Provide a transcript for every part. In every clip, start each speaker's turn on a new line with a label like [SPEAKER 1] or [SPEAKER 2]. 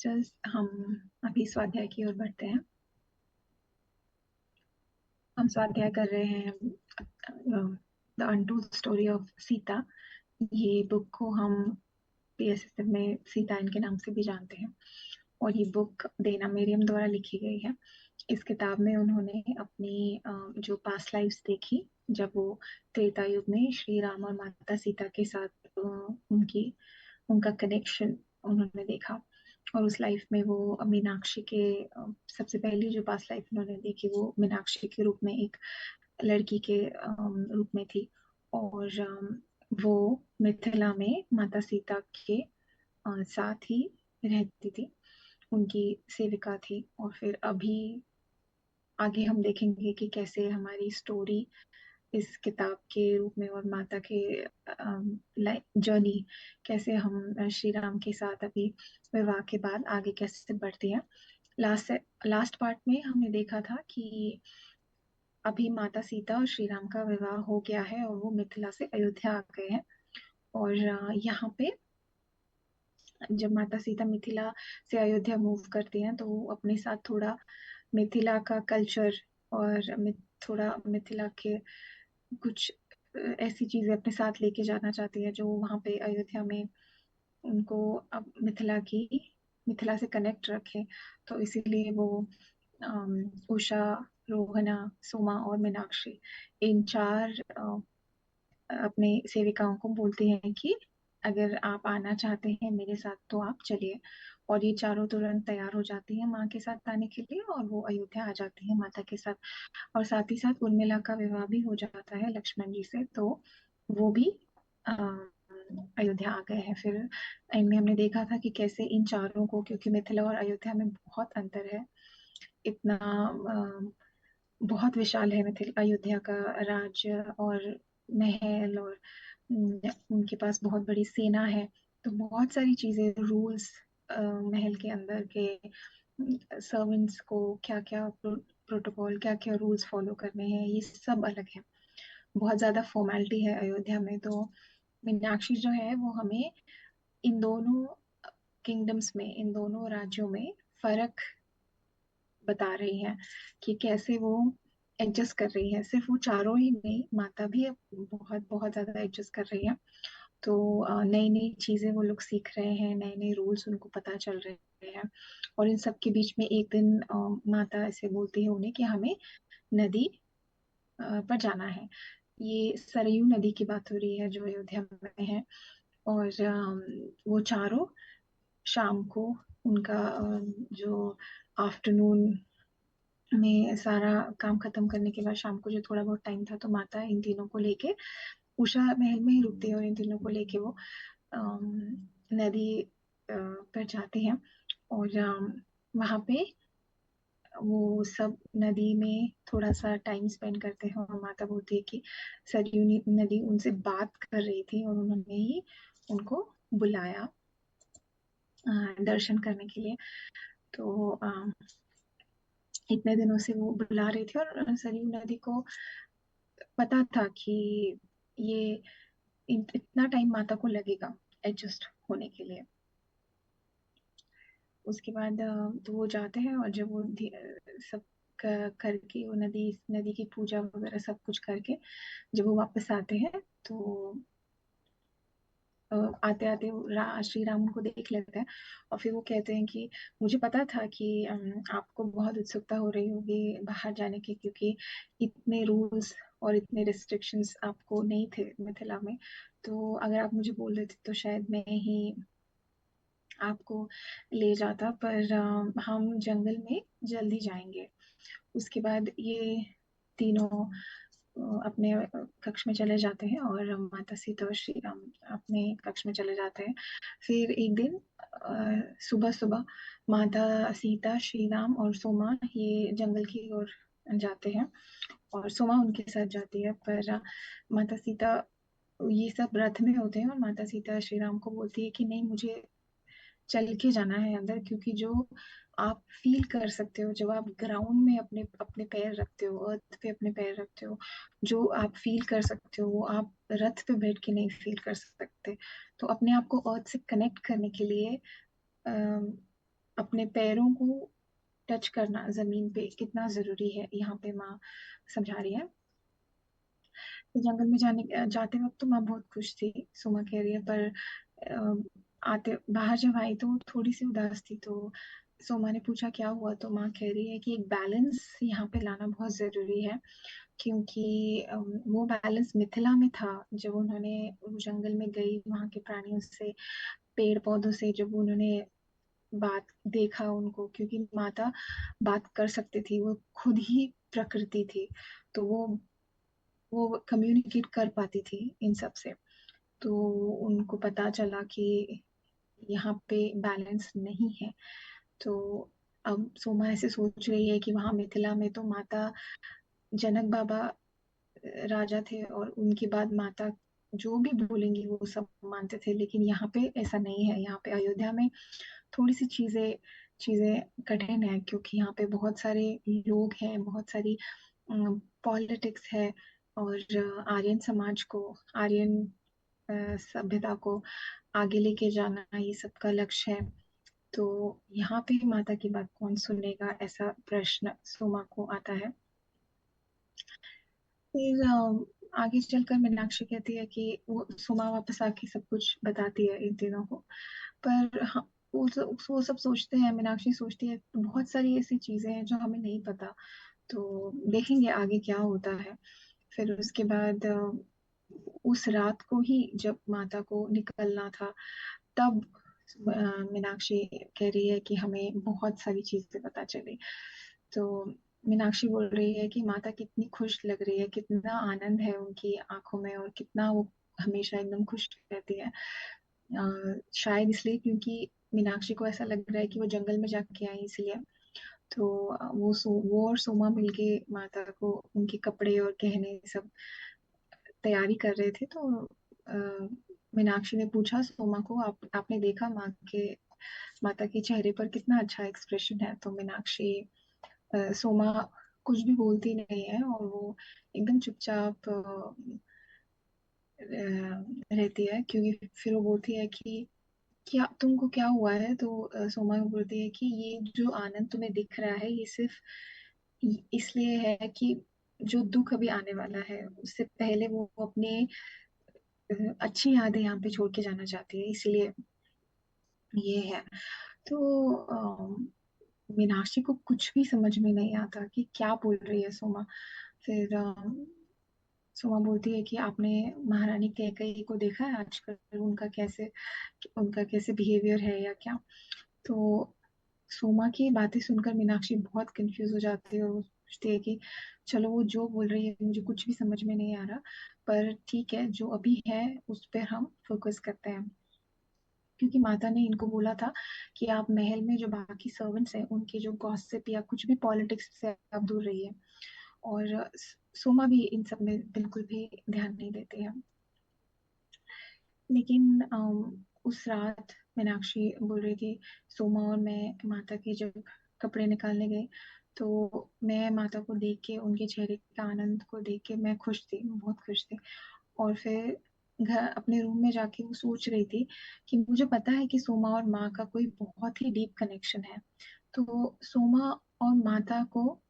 [SPEAKER 1] Sisters, हम अभी स्वाध्याय की ओर बढ़ते हैं। हम स्वाध्याय कर रहे हैं the untold story of Sita. ये बुक को हम पीएसएसएम में सीता इनके नाम से भी जानते हैं, और ये बुक देना मेरियम द्वारा लिखी गई है। इस किताब में उन्होंने अपनी जो पास्ट लाइफ्स देखी, जब वो त्रेता युग में श्री राम और माता सीता के साथ उनका कनेक्शन उन्होंने देखा। और उस लाइफ में वो मीनाक्षी के सबसे पहली जो पास्ट लाइफ उन्होंने देखी वो मीनाक्षी के रूप में एक लड़की के रूप में थी। और वो मिथिला में माता सीता के साथ ही रहती थी, उनकी सेविका थी। और फिर अभी आगे हम देखेंगे कि कैसे हमारी स्टोरी इस किताब के रूप में और माता के जर्नी कैसे हम श्री राम के साथ अभी विवाह के बाद आगे कैसे बढ़ती है। लास्ट पार्ट में हमने देखा था कि अभी माता सीता और श्री राम का विवाह हो गया है और वो मिथिला से अयोध्या आ गए हैं। और यहाँ पे जब माता सीता मिथिला से अयोध्या मूव करती हैं तो वो अपने साथ थोड़ा मिथिला का कल्चर और थोड़ा मिथिला के कुछ ऐसी चीजें अपने साथ लेके जाना चाहती है जो वहां पे अयोध्या में उनको अब मिथिला से कनेक्ट रखे। तो इसीलिए वो उषा, रोहना, सोमा और मीनाक्षी, इन चार अपने सेविकाओं को बोलते हैं कि अगर आप आना चाहते हैं मेरे साथ तो आप चलिए। और ये चारों तुरंत तैयार हो जाती हैं माँ के साथ आने के लिए, और वो अयोध्या आ जाती है माता के साथ। और साथ ही साथ उर्मिला का विवाह भी हो जाता है लक्ष्मण जी से, तो वो भी अयोध्या आ गए हैं। फिर इनमें हमने देखा था कि कैसे इन चारों को, क्योंकि मिथिला और अयोध्या में बहुत अंतर है, इतना बहुत विशाल है मिथिला अयोध्या का राज्य और महल, और उनके पास बहुत बड़ी सेना है। तो बहुत सारी चीजें, रूल्स, महल के अंदर के सर्वेंट्स को क्या क्या प्रोटोकॉल, क्या क्या रूल्स फॉलो करने हैं, ये सब अलग है। बहुत ज्यादा फॉर्मेलिटी है अयोध्या में। तो मीनाक्षी जो है वो हमें इन दोनों किंगडम्स में, इन दोनों राज्यों में फर्क बता रही है कि कैसे वो एडजस्ट कर रही है। सिर्फ वो चारों ही नहीं, माता भी अब बहुत बहुत ज्यादा एडजस्ट कर रही है। तो नई नई चीजें वो लोग सीख रहे हैं, नए नए रूल्स उनको पता चल रहे हैं। और इन सब के बीच में एक दिन माता ऐसे बोलती है उन्हें कि हमें नदी पर जाना है। ये सरयू नदी की बात हो रही है जो अयोध्या में है। और वो चारों शाम को उनका जो आफ्टरनून में सारा काम खत्म करने के बाद शाम को जो थोड़ा बहुत टाइम था, तो माता इन तीनों को लेके उषा महल में ही रुकती है और इन तीनों को लेके वो नदी पर जाते हैं। और वहां पे वो सब नदी में थोड़ा सा टाइम स्पेंड करते हैं। और माता बोलती है कि सरयू नदी उनसे बात कर रही थी और उन्होंने ही उनको बुलाया दर्शन करने के लिए। तो इतने दिनों से वो बुला रही थी, और सरयू नदी को पता था कि ये इतना टाइम माता को लगेगा एडजस्ट होने के लिए। उसके बाद तो वो जाते हैं, और जब वो सब करके वो नदी नदी की पूजा वगैरह सब कुछ करके जब वो वापस आते हैं, तो आते आते श्री राम उनको देख लेते हैं। और फिर वो कहते हैं कि मुझे पता था कि आपको बहुत उत्सुकता हो रही होगी बाहर जाने की, क्योंकि इतने रूल्स और इतने रिस्ट्रिक्शंस आपको नहीं थे मिथिला में। तो अगर आप मुझे बोल देते तो शायद मैं ही आपको ले जाता, पर हम जंगल में जल्दी जाएंगे। उसके बाद ये तीनों अपने कक्ष में चले जाते हैं, और माता सीता और श्री राम अपने कक्ष में चले जाते हैं। फिर एक दिन सुबह सुबह माता सीता, श्री राम और सोमा ये जंगल की ओर जाते हैं, और सोमा उनके साथ जाती है। पर माता सीता ये सब रथ में होते हैं, और माता सीता श्री राम को बोलती है कि नहीं, मुझे चल के जाना है अंदर, क्योंकि जो आप फील कर सकते हो जब आप ग्राउंड में अपने अपने पैर रखते हो, अर्थ पे अपने पैर रखते हो, जो आप फील कर सकते हो वो आप रथ पे बैठ के नहीं फील कर सकते। तो अपने आप को अर्थ से कनेक्ट करने के लिए अपने पैरों को टच करना जमीन पे कितना जरूरी है, यहाँ पे माँ समझा रही है। तो जंगल में जाते वक्त तो माँ बहुत खुश थी, सुमा कह रही है, पर आते बाहर जब आई तो थोड़ी सी उदास थी। तो सोमा ने पूछा क्या हुआ, तो माँ कह रही है कि एक बैलेंस यहाँ पे लाना बहुत जरूरी है, क्योंकि वो बैलेंस मिथिला में था। जब उन्होंने जंगल में गई, वहाँ के प्राणियों से, पेड़ पौधों से जब उन्होंने बात देखा उनको, क्योंकि माता बात कर सकती थी, वो खुद ही प्रकृति थी, तो वो कम्युनिकेट कर पाती थी इन सब से। तो उनको पता चला कि यहाँ पे बैलेंस नहीं है। तो अब सोमा ऐसे सोच रही है कि वहां मिथिला में तो माता, जनक बाबा राजा थे और उनके बाद माता जो भी बोलेंगी वो सब मानते थे, लेकिन यहाँ पे ऐसा नहीं है। यहाँ पे अयोध्या में थोड़ी सी चीजें चीजें कठिन है, क्योंकि यहाँ पे बहुत सारे लोग हैं, बहुत सारी पॉलिटिक्स है, और आर्यन समाज को, आर्यन सभ्यता को आगे लेके जाना ये सबका लक्ष्य है। तो यहाँ पे माता की बात कौन सुनेगा, ऐसा प्रश्न सोमा को आता है। फिर आगे चलकर मीनाक्षी कहती है कि वो सोमा वापस आके सब कुछ बताती है इन तीनों को। पर हाँ, वो सब सोचते हैं, मीनाक्षी सोचती है बहुत सारी ऐसी चीजें हैं जो हमें नहीं पता, तो देखेंगे आगे क्या होता है। फिर उसके बाद उस रात को ही जब माता को निकलना था, तब मीनाक्षी कह रही है कि हमें बहुत सारी चीजें पता चली। तो मीनाक्षी बोल रही है कि माता कितनी खुश लग रही है, कितना आनंद है उनकी आंखों में, और कितना वो हमेशा एकदम खुश रहती है। शायद इसलिए क्योंकि मीनाक्षी को ऐसा लग रहा है कि वो जंगल में जाके आई, इसलिए। तो वो और सोमा मिलके माता को उनके कपड़े और गहने सब तैयारी कर रहे थे। तो मीनाक्षी ने पूछा सोमा को, आपने देखा माता के चेहरे पर कितना अच्छा एक्सप्रेशन है। तो मीनाक्षी, सोमा कुछ भी बोलती नहीं है, और वो एकदम चुपचाप रहती है, क्योंकि फिर वो बोलती है कि क्या तुमको क्या हुआ है। तो सोमा बोलती है कि ये जो आनंद तुम्हें दिख रहा है, ये सिर्फ इसलिए है कि जो दुख अभी आने वाला है उससे पहले वो अपने अच्छी यादें यहाँ पे छोड़ के जाना चाहती है, इसलिए ये है। तो मीनाक्षी को कुछ भी समझ में नहीं आता कि क्या बोल रही है सोमा। फिर सोमा बोलती है कि आपने महारानी कैकेयी को देखा है आजकल, उनका कैसे बिहेवियर है या क्या। तो सोमा की बातें सुनकर मीनाक्षी बहुत कंफ्यूज हो जाती है, और वो सोचती है कि चलो वो जो बोल रही है मुझे कुछ भी समझ में नहीं आ रहा, पर ठीक है जो अभी है उस पर हम फोकस करते हैं। क्योंकि माता ने इनको बोला था कि आप महल में जो बाकी सर्वेंट्स हैं उनके जो गॉसिप या कुछ भी पॉलिटिक्स से आप दूर रहिए। और सोमा भी इन सब में बिल्कुल भी ध्यान नहीं देती है। लेकिन उस रात मीनाक्षी बोल रही थी, सोमा और मैं माता के जब कपड़े निकालने गए, तो मैं माता को देख के, उनके चेहरे के आनंद को देख के मैं खुश थी, बहुत खुश थी। और फिर घर अपने रूम में जाके वो सोच रही थी कि मुझे पता है कि सोमा और माँ का कोई बहुत ही डीप कनेक्शन है। तो सोमा और माता को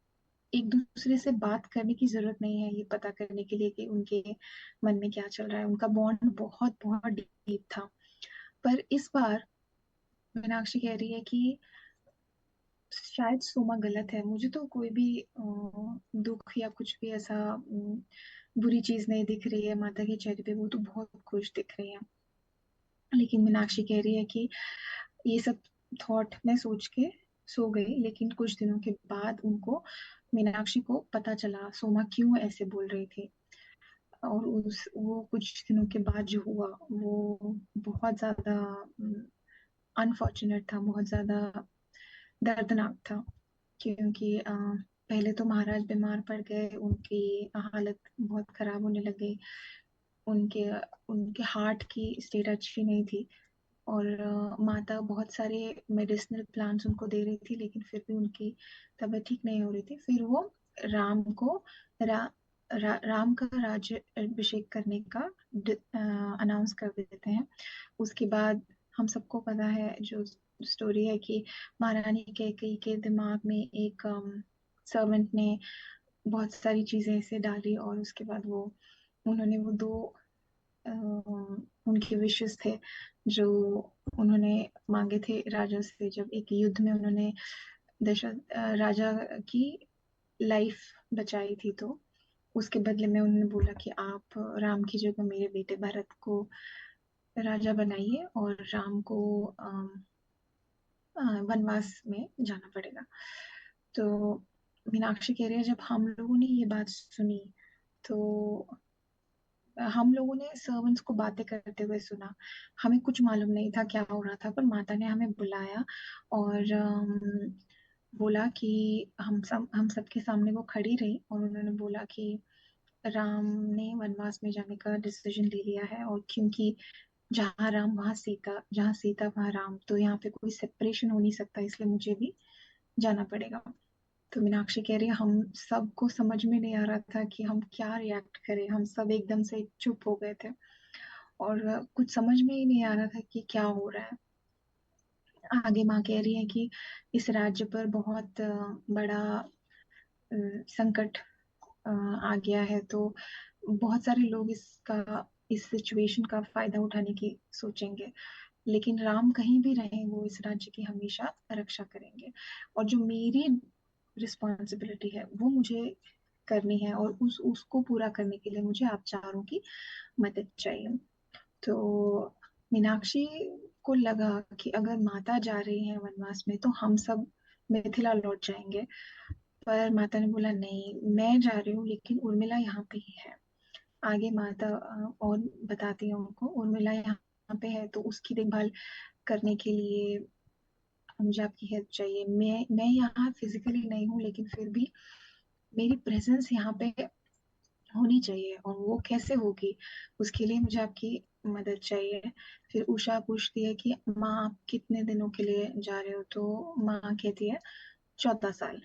[SPEAKER 1] एक दूसरे से बात करने की जरूरत नहीं है ये पता करने के लिए कि उनके मन में क्या चल रहा है। उनका बॉन्ड बहुत बहुत डीप था। पर इस बार मीनाक्षी कह रही है कि शायद सोमा गलत है, मुझे तो कोई भी दुख या कुछ भी ऐसा बुरी चीज नहीं दिख रही है माता के चेहरे पे, वो तो बहुत खुश दिख रही है। लेकिन मीनाक्षी कह रही है कि ये सब थॉट में सोच के सो गई, लेकिन कुछ दिनों के बाद उनको, मीनाक्षी को पता चला सोमा क्यों ऐसे बोल रही थी। और उस वो कुछ दिनों के बाद जो हुआ वो बहुत ज्यादा अनफॉर्चुनेट था, बहुत ज्यादा दर्दनाक था। क्योंकि पहले तो महाराज बीमार पड़ गए, उनकी हालत बहुत खराब होने लगी, उनके उनके हार्ट की स्टेट अच्छी नहीं थी। और माता बहुत सारे मेडिसिनल प्लांट्स उनको दे रही थी, लेकिन फिर भी उनकी तबीयत ठीक नहीं हो रही थी। फिर वो राम को रा, राम का राज्य अभिषेक करने का अनाउंस कर देते हैं। उसके बाद हम सबको पता है जो स्टोरी है कि महारानी कैकेयी के दिमाग में एक सर्वेंट ने बहुत सारी चीजें ऐसे डाली, और उसके बाद वो उन्होंने वो दो अ, उनके विशेस थे जो उन्होंने मांगे थे राजा से, जब एक युद्ध में उन्होंने राजा की लाइफ बचाई थी, तो उसके बदले में उन्होंने बोला कि आप राम की जगह मेरे बेटे भरत को राजा बनाइए और राम को वनवास में जाना पड़ेगा। तो मीनाक्षी कह रही है जब हम लोगों ने ये बात सुनी तो हम लोगों ने सर्वेंट्स को बातें करते हुए सुना, हमें कुछ मालूम नहीं था क्या हो रहा था, पर माता ने हमें बुलाया और बोला कि हम सबके सामने वो खड़ी रही और उन्होंने बोला कि राम ने वनवास में जाने का डिसीजन ले लिया है, और क्योंकि जहाँ राम वहाँ सीता, जहाँ सीता वहाँ राम, तो यहाँ पे कोई सेपरेशन हो नहीं सकता, इसलिए मुझे भी जाना पड़ेगा। तो मीनाक्षी कह रही है हम सबको समझ में नहीं आ रहा था कि हम क्या रिएक्ट करें, हम सब एकदम से चुप हो गए थे और कुछ समझ में ही नहीं आ रहा था कि क्या हो रहा है। आगे माँ कह रही है कि इस राज्य पर बहुत बड़ा संकट आ गया है, तो बहुत सारे लोग इस सिचुएशन का फायदा उठाने की सोचेंगे, लेकिन राम कहीं भी रहे वो इस राज्य की हमेशा रक्षा करेंगे, और जो मेरी रिस्पॉन्सिबिलिटी है वो मुझे करनी है, और उसको पूरा करने के लिए मुझे आप चारों की मदद चाहिए। तो मीनाक्षी को लगा कि अगर माता जा रही है वनवास में तो हम सब मिथिला लौट जाएंगे, पर माता ने बोला नहीं, मैं जा रही हूँ लेकिन उर्मिला यहाँ पे ही है। आगे माता और बताती है उनको, उर्मिला यहाँ पे है तो उसकी देखभाल करने के लिए मुझे आपकी हेल्प चाहिए। मैं यहाँ फिजिकली नहीं हूँ, लेकिन फिर भी मेरी प्रेजेंस यहाँ पे होनी चाहिए, और वो कैसे होगी उसके लिए मुझे आपकी मदद चाहिए। फिर उषा पूछती है कि माँ आप कितने दिनों के लिए जा रहे हो, तो माँ कहती है 14 साल।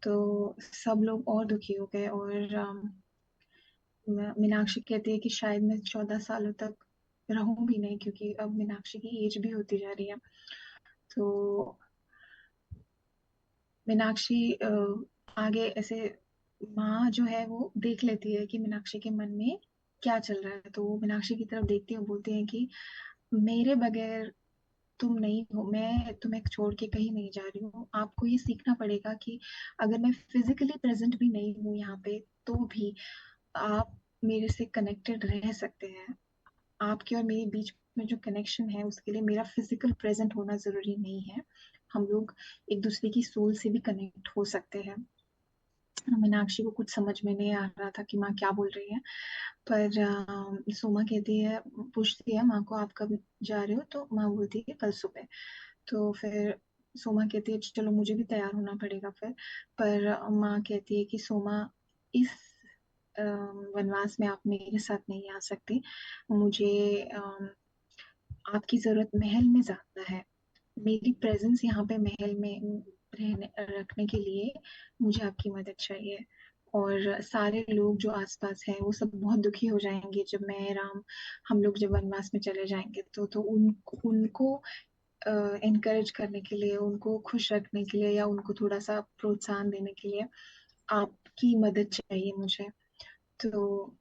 [SPEAKER 1] तो सब लोग और दुखी हो गए, और मीनाक्षी कहती है कि शायद मैं 14 सालों तक रहूं भी नहीं, क्योंकि अब मीनाक्षी की एज भी होती जा रही है। तो मीनाक्षी आगे ऐसे माँ जो है वो देख लेती है कि मीनाक्षी के मन में क्या चल रहा है, तो वो मीनाक्षी की तरफ देखती है और बोलती है कि मेरे बगैर तुम नहीं हो, मैं तुम्हें छोड़ के कहीं नहीं जा रही हूँ। आपको ये सीखना पड़ेगा कि अगर मैं फिजिकली प्रेजेंट भी नहीं हूँ यहाँ पे तो भी आप मेरे से कनेक्टेड रह सकते हैं। आपके और मेरे बीच में जो कनेक्शन है उसके लिए मेरा फिजिकल प्रेजेंट होना जरूरी नहीं है, हम लोग एक दूसरे की सोल से भी कनेक्ट हो सकते हैं। मीनाक्षी को कुछ समझ में नहीं आ रहा था कि माँ क्या बोल रही है, पर सोमा कहती है, पूछती है माँ को आप कब जा रहे हो, तो माँ बोलती है कल सुबह। तो फिर सोमा कहती है चलो मुझे भी तैयार होना पड़ेगा फिर, पर माँ कहती है कि सोमा इस वनवास में आप मेरे साथ नहीं आ सकती, मुझे आपकी जरूरत महल में ज्यादा है, मेरी प्रेजेंस यहाँ पे महल में रहने रखने के लिए मुझे आपकी मदद चाहिए। और सारे लोग जो आसपास हैं वो सब बहुत दुखी हो जाएंगे जब मैं राम हम लोग जब वनवास में चले जाएंगे, तो उनको एनकरेज करने के लिए, उनको खुश रखने के लिए, या उनको थोड़ा सा प्रोत्साहन देने के लिए आपकी मदद चाहिए मुझे। तो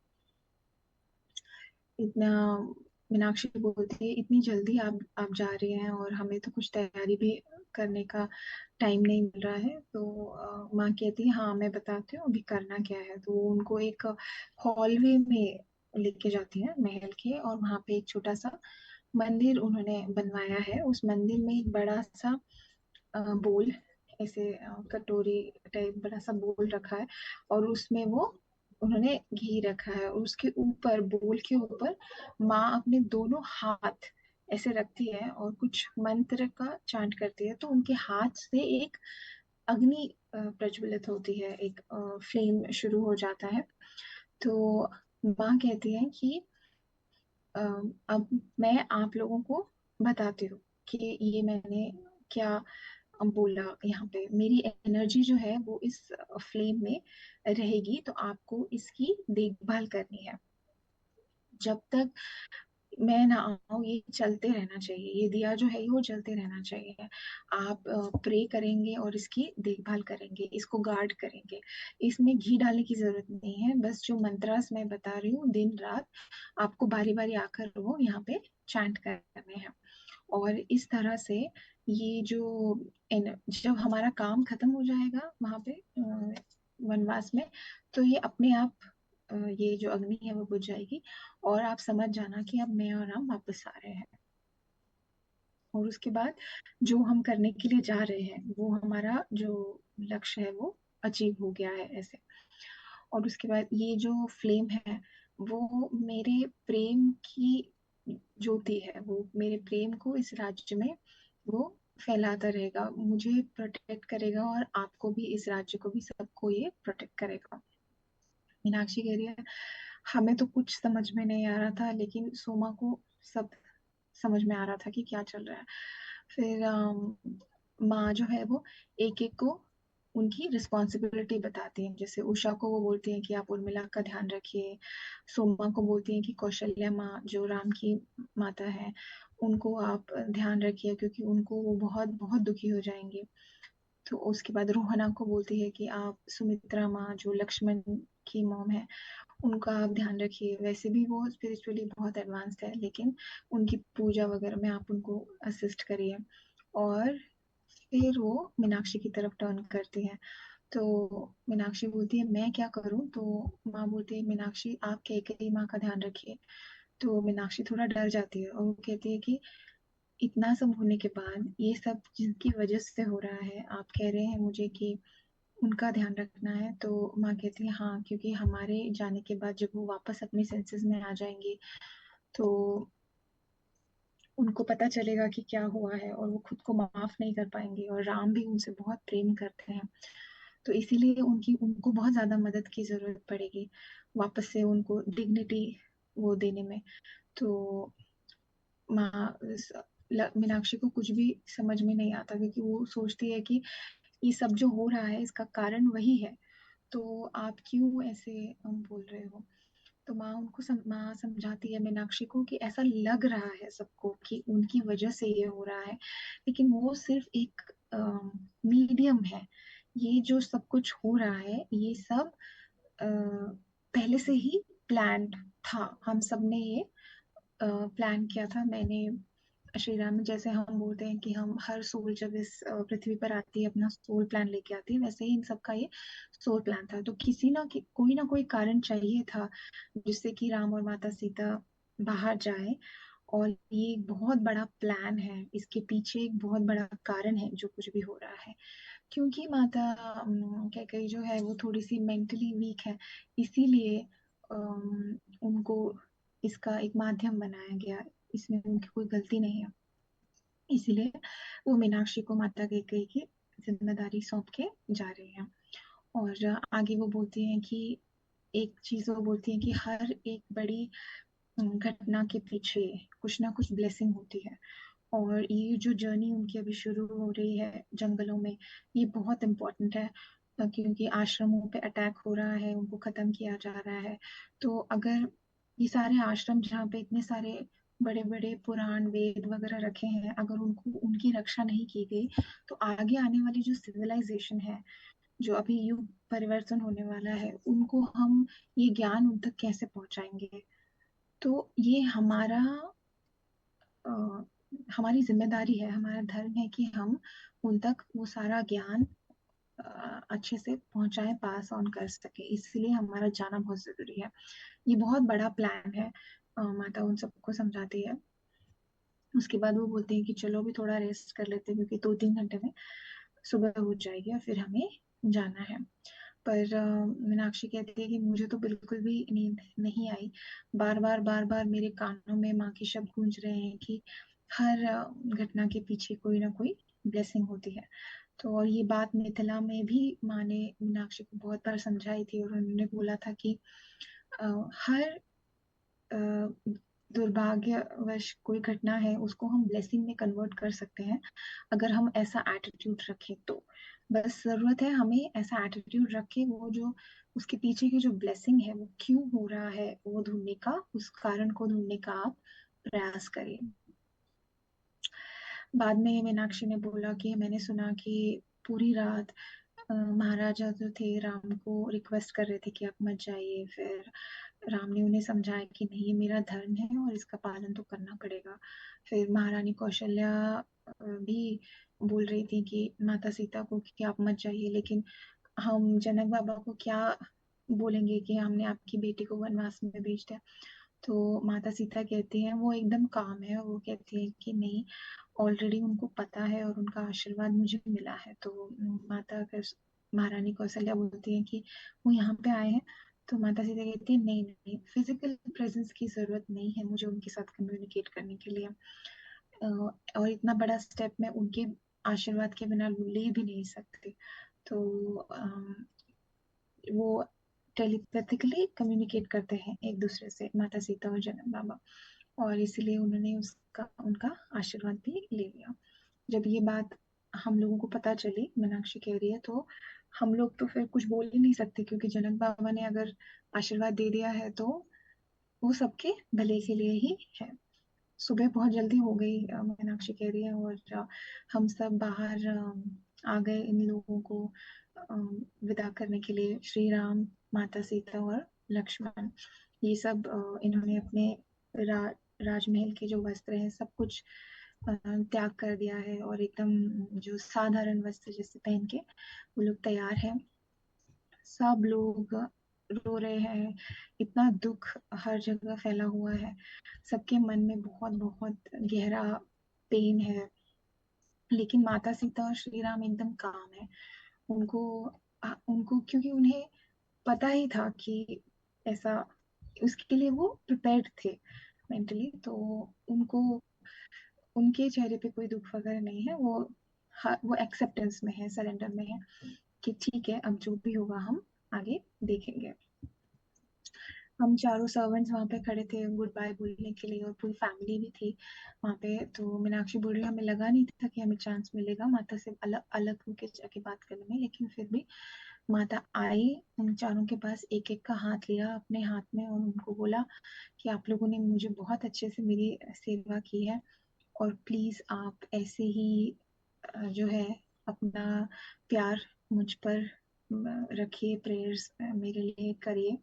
[SPEAKER 1] इतना मीनाक्षी बोलती है इतनी जल्दी आप जा रही हैं और हमें तो कुछ तैयारी भी करने का टाइम नहीं मिल रहा है। तो माँ कहती है हाँ मैं बताती हूँ अभी करना क्या है। तो वो उनको एक हॉलवे में लेके जाती है महल के, और वहाँ पे एक छोटा सा मंदिर उन्होंने बनवाया है। उस मंदिर में एक बड़ा सा बोल, ऐसे कटोरी टाइप बड़ा सा बोल रखा है, और उसमें वो उन्होंने घी रखा है, और उसके ऊपर बोल के ऊपर माँ अपने दोनों हाथ ऐसे रखती है और कुछ मंत्र का चांट करती है, तो उनके हाथ से एक अग्नि प्रज्वलित होती है, एक फ्लेम शुरू हो जाता है। तो माँ कहती है कि अ, अब मैं आप लोगों को बताती हूँ कि ये मैंने क्या बोला। यहाँ पे मेरी एनर्जी जो है वो इस फ्लेम में रहेगी, तो आपको इसकी देखभाल करनी है। जब तक मैं ना आऊँ, ये चलते रहना चाहिए, ये दिया जो है वो चलते रहना चाहिए। आप प्रे करेंगे और इसकी देखभाल करेंगे, इसको गार्ड करेंगे। इसमें घी डालने की जरूरत नहीं है, बस जो मंत्रास मैं बता रही हूँ दिन रात आपको बारी बारी आकर वो यहाँ पे चैंट करने हैं। और इस तरह से ये जो जब हमारा काम खत्म हो जाएगा वहां पे वनवास में, तो ये अपने आप ये जो अग्नि है वो बुझ जाएगी, और आप समझ जाना कि अब मैं और राम वापस आ रहे हैं। और उसके बाद जो हम करने के लिए जा रहे हैं वो हमारा जो लक्ष्य है वो अचीव हो गया है ऐसे। और उसके बाद ये जो फ्लेम है वो मेरे प्रेम की ज्योति है, वो मेरे प्रेम को इस राज्य में वो फैलाता रहेगा, मुझे प्रोटेक्ट करेगा, और आपको भी, इस राज्य को भी, सबको ये प्रोटेक्ट करेगा। मीनाक्षी कह रही है हमें तो कुछ समझ में नहीं आ रहा था, लेकिन सोमा को सब समझ में आ रहा था कि क्या चल रहा है। फिर माँ जो है वो एक एक को उनकी रिस्पॉन्सिबिलिटी बताती हैं। जैसे उषा को वो बोलती हैं कि आप उर्मिला का ध्यान रखिए, सोमा को बोलती हैं कि कौशल्या माँ जो राम की माता है उनको आप ध्यान रखिए, क्योंकि उनको वो बहुत बहुत दुखी हो जाएंगे। तो उसके बाद रोहना को बोलती है कि आप सुमित्रा माँ जो लक्ष्मण की मॉम है उनका आप ध्यान रखिए, वैसे भी वो स्पिरिचुअली बहुत एडवांस्ड है, लेकिन उनकी पूजा वगैरह में आप उनको असिस्ट करिए। और फिर वो मीनाक्षी की तरफ टर्न करती है। तो मीनाक्षी बोलती है मैं क्या करूं, तो माँ बोलती है मीनाक्षी आप कैकेयी माँ का ध्यान रखिए। तो मीनाक्षी थोड़ा डर जाती है और वो कहती है कि इतना सब होने के बाद ये सब जिनकी वजह से हो रहा है, आप कह रहे हैं मुझे कि उनका ध्यान रखना है। तो माँ कहती है हाँ, क्योंकि हमारे जाने के बाद जब वो वापस अपने सेंसेस में आ जाएंगे तो उनको पता चलेगा कि क्या हुआ है, और वो खुद को माफ नहीं कर पाएंगे, और राम भी उनसे बहुत प्रेम करते हैं। तो इसीलिए उनकी उनको बहुत ज्यादा मदद की जरूरत पड़ेगी वापस से उनको डिग्निटी वो देने में। तो माँ मीनाक्षी को कुछ भी समझ में नहीं आता, क्योंकि वो सोचती है कि ये सब जो हो रहा है इसका कारण वही है, तो आप क्यों ऐसे बोल रहे हो। तो माँ उनको माँ समझाती है मीनाक्षी को कि ऐसा लग रहा है सबको कि उनकी वजह से ये हो रहा है, लेकिन वो सिर्फ एक मीडियम है। ये जो सब कुछ हो रहा है ये सब पहले से ही प्लान्ड था, हम सब ने ये प्लान किया था। मैंने श्री राम, जैसे हम बोलते हैं कि हम हर सोल जब इस पृथ्वी पर आती है अपना सोल प्लान लेके आती है, वैसे ही इन सबका ये सोल प्लान था। तो किसी ना कोई कारण चाहिए था जिससे कि राम और माता सीता बाहर जाए, और ये एक बहुत बड़ा प्लान है, इसके पीछे एक बहुत बड़ा कारण है जो कुछ भी हो रहा है। क्योंकि माता कैकेयी जो है वो थोड़ी सी मेंटली वीक है, इसीलिए उनको इसका एक माध्यम बनाया गया, इसमें उनकी कोई गलती नहीं है। इसीलिए वो मीनाक्षी को माता कैकेयी की जिम्मेदारी सौंप के जा रही हैं। और आगे वो बोलती हैं कि एक चीज वो बोलती हैं कि हर एक बड़ी घटना के पीछे कुछ ना कुछ ब्लेसिंग होती है। और ये जो जर्नी उनकी अभी शुरू हो रही है जंगलों में, ये बहुत इम्पोर्टेंट है, क्योंकि आश्रमों पे अटैक हो रहा है, उनको खत्म किया जा रहा है। तो अगर ये सारे आश्रम जहाँ पे इतने सारे बड़े बड़े पुराण वेद वगैरह रखे हैं, अगर उनको उनकी रक्षा नहीं की गई, तो आगे आने वाली जो सिविलाइजेशन है, जो अभी युग परिवर्तन होने वाला है, उनको हम ये ज्ञान उन तक कैसे पहुंचाएंगे। तो ये अ, हमारी जिम्मेदारी है, हमारा धर्म है कि हम उन तक वो सारा ज्ञान अच्छे से पहुंचाएं, पास ऑन कर सके, इसलिए हमारा जाना बहुत जरूरी है। ये बहुत बड़ा प्लान है। माता उन सबको समझाती है। उसके बाद वो बोलते हैं कि चलो भी थोड़ा रेस्ट कर लेते हैं, क्योंकि 2-3 घंटे में सुबह हो जाएगी और फिर हमें जाना है। पर मीनाक्षी कहती है कि मुझे तो बिल्कुल भी नींद नहीं आई, बार बार मेरे कानों में माँ के शब्द गूंज रहे हैं कि हर घटना के पीछे कोई ना कोई ब्लेसिंग होती है। तो और ये बात मिथिला में भी माँ ने मीनाक्षी को बहुत बार समझाई थी, और उन्होंने बोला था कि हर अ, दुर्भाग्यवश कोई घटना है उसको हम ब्लेसिंग में कन्वर्ट कर सकते हैं, अगर हम ऐसा एटीट्यूड रखें तो। बस जरूरत है हमें ऐसा एटीट्यूड रखे, वो जो उसके पीछे की जो ब्लेसिंग है वो क्यों हो रहा है वो ढूंढने का, उस कारण को ढूंढने का आप प्रयास करिए। बाद में मीनाक्षी ने बोला कि मैंने सुना कि पूरी रात महाराजा जो थे राम को रिक्वेस्ट कर रहे थे कि आप मत जाइए। फिर राम ने उन्हें समझाया कि नहीं, ये मेरा धर्म है और इसका पालन तो करना पड़ेगा। फिर महारानी कौशल्या भी बोल रही थी कि माता सीता को कि आप मत जाइए, लेकिन हम जनक बाबा को क्या बोलेंगे कि हमने आपकी बेटी को वनवास में भेज दिया। तो माता सीता कहती हैं, वो एकदम काम है, वो कहती है कि नहीं, ऑलरेडी उनको पता है और उनका आशीर्वाद मुझे मिला है। तो महारानी कौशल्या बोलती है कि वो यहाँ पे आए हैं। तो माता सीता कहती है नहीं नहीं, फिजिकल प्रेजेंस की जरूरत नहीं है मुझे उनके साथ कम्युनिकेट करने के लिए, और इतना बड़ा स्टेप मैं उनके आशीर्वाद के बिना ले भी नहीं सकती। तो वो टेलीपैथिकली कम्युनिकेट करते हैं एक दूसरे से, माता सीता और जनक बाबा, और इसीलिए उन्होंने उसका उनका आशीर्वाद भी ले लिया। जब ये बात हम लोगों को पता चली, मीनाक्षी कह रही है, तो हम लोग तो फिर कुछ बोल ही नहीं सकते, क्योंकि जनक बाबा ने अगर आशीर्वाद दे दिया है तो वो सबके भले के लिए ही है। सुबह बहुत जल्दी हो गई, मीनाक्षी कह रही है, और हम सब बाहर आ गए इन लोगों को अ, विदा करने के लिए। श्री राम, माता सीता और लक्ष्मण, ये सब इन्होंने अपने रा, राजमहल के जो वस्त्र हैं सब कुछ त्याग कर दिया है, और एकदम जो साधारण वस्त्र जैसे पहन के वो लोग तैयार हैं। सब लोग रो रहे हैं, इतना दुख हर जगह फैला हुआ है, सबके मन में बहुत बहुत गहरा पेन है। लेकिन माता सीता और श्री राम एकदम काम है। उनको उनको क्योंकि उन्हें पता ही था कि ऐसा, उसके लिए वो प्रिपेयर्ड थे मेंटली। तो उनको उनके चेहरे पे कोई दुख वगैरह नहीं है, वो एक्सेप्टेंस में है, सरेंडर में है कि ठीक है, अब जो भी होगा हम आगे देखेंगे। हम चारों सर्वेंट्स वहाँ पे खड़े थे गुड बाय बोलने के लिए, और पूरी फैमिली भी थी वहाँ पे। तो मीनाक्षी बोल रही है, हमें लगा नहीं था कि हमें चांस मिलेगा माता से अलग अलग होकर जाके बात करने में, लेकिन फिर भी माता आई, उन चारों के पास एक एक का हाथ लिया अपने हाथ में, और उनको बोला कि आप लोगों ने मुझे बहुत अच्छे से मेरी सेवा की है, और प्लीज आप ऐसे ही जो है अपना प्यार मुझ पर रखिए, प्रेयर्स मेरे लिए करिए।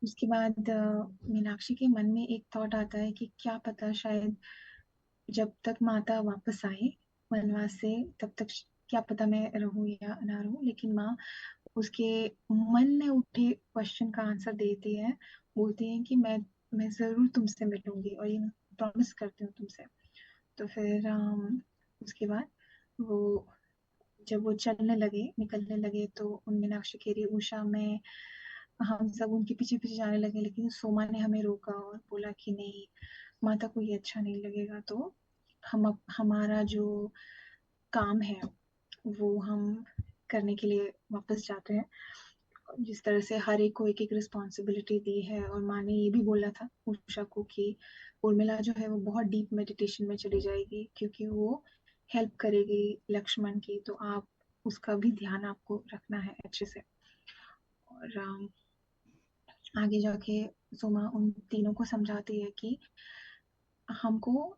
[SPEAKER 1] उसके बाद मीनाक्षी के मन में एक थॉट आता है कि क्या पता, शायद जब तक माता वापस आए वनवास से तब तक क्या पता मैं रहूं या ना रहूं, लेकिन माँ उसके मन में उठे क्वेश्चन का आंसर देती है। बोलती है कि मैं जरूर तुमसे मिलूंगी, और ये मैं प्रॉमिस करती हूँ तुमसे। तो फिर उसके बाद वो जब वो चलने लगे, निकलने लगे, तो उन मीनाक्षी कह रही, उषा में हम सब उनके पीछे पीछे जाने लगे, लेकिन सोमा ने हमें रोका और बोला कि नहीं, माता को ये अच्छा नहीं लगेगा, तो हमारा जो काम है वो हम करने के लिए वापस जाते हैं। जिस तरह से हर एक को एक एक रिस्पॉन्सिबिलिटी दी है, और माँ ने ये भी बोला था उषा को कि उर्मिला जो है वो बहुत डीप मेडिटेशन में चली जाएगी, क्योंकि वो हेल्प करेगी लक्ष्मण की, तो आप उसका भी ध्यान आपको रखना है अच्छे से। और आगे जाके सोमा उन तीनों को समझाती है कि हमको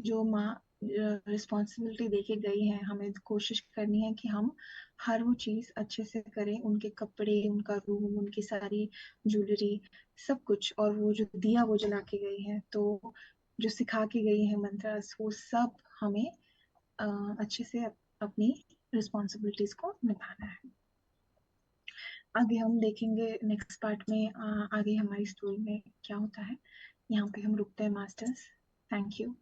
[SPEAKER 1] जो माँ रिस्पॉन्सिबिलिटी देके गई है, हमें कोशिश करनी है कि हम हर वो चीज अच्छे से करें, उनके कपड़े, उनका रूम, उनकी सारी ज्वेलरी, सब कुछ, और वो जो दिया वो जला के गई है, तो जो सिखा के गई है मंत्र, वो सब हमें अच्छे से अपनी रिस्पॉन्सिबिलिटीज को निभाना है। आगे हम देखेंगे नेक्स्ट पार्ट में आगे हमारी स्टोरी में क्या होता है। यहाँ पे हम रुकते हैं मास्टर्स। Thank you.